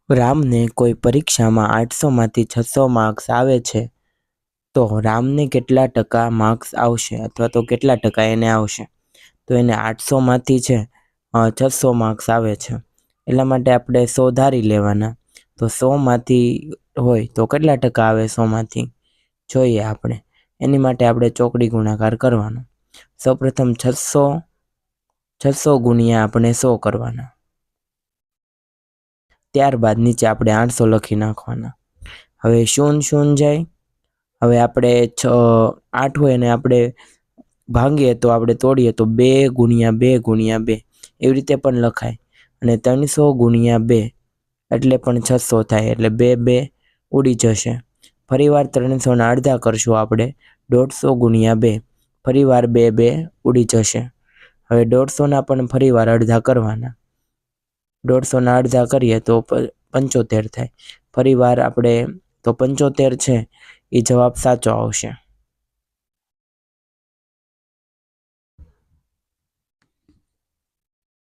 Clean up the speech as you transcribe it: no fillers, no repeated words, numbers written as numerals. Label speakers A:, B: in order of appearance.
A: રામને કોઈ પરીક્ષામાં 800માંથી 600 માર્ક્સ આવે છે તો રામને કેટલા ટકા માર્ક્સ આવશે અથવા તો કેટલા ટકા એને આવશે? તો એને 800માંથી છે 600 માર્ક્સ આવે છે, એટલા માટે આપણે 100 ધારી લેવાના. તો 100માંથી હોય તો કેટલા ટકા આવે? 100માંથી જોઈએ આપણે. એની માટે આપણે ચોકડી ગુણાકાર કરવાનો. સૌપ્રથમ 600 ગુણ્યા આપણે 100 કરવાના. ત્યારબાદ નીચે આપણે 800 લખી નાખવાના. હવે 0 જાય. હવે આપણે 8 હોય અને આપણે ભાંગીએ તો આપણે તોડીએ તો 2 ગુણ્યા 2 ગુણ્યા 2 એવી રીતે પણ લખાય. અને 300 ગુણ્યા 2 એટલે પણ 600 થાય. એટલે 2 2 ઉડી જશે. ફરીવાર 300ના અડધા કરશું આપણે 150 ગુણ્યા 2. ફરીવાર 2 2 ઉડી જશે. હવે 150ના પણ ફરીવાર અડધા કરવાના. 150ના અડધા કરીએ તો 75 થાય. ફરીવાર આપણે તો 75 છે એ જવાબ સાચો આવશે.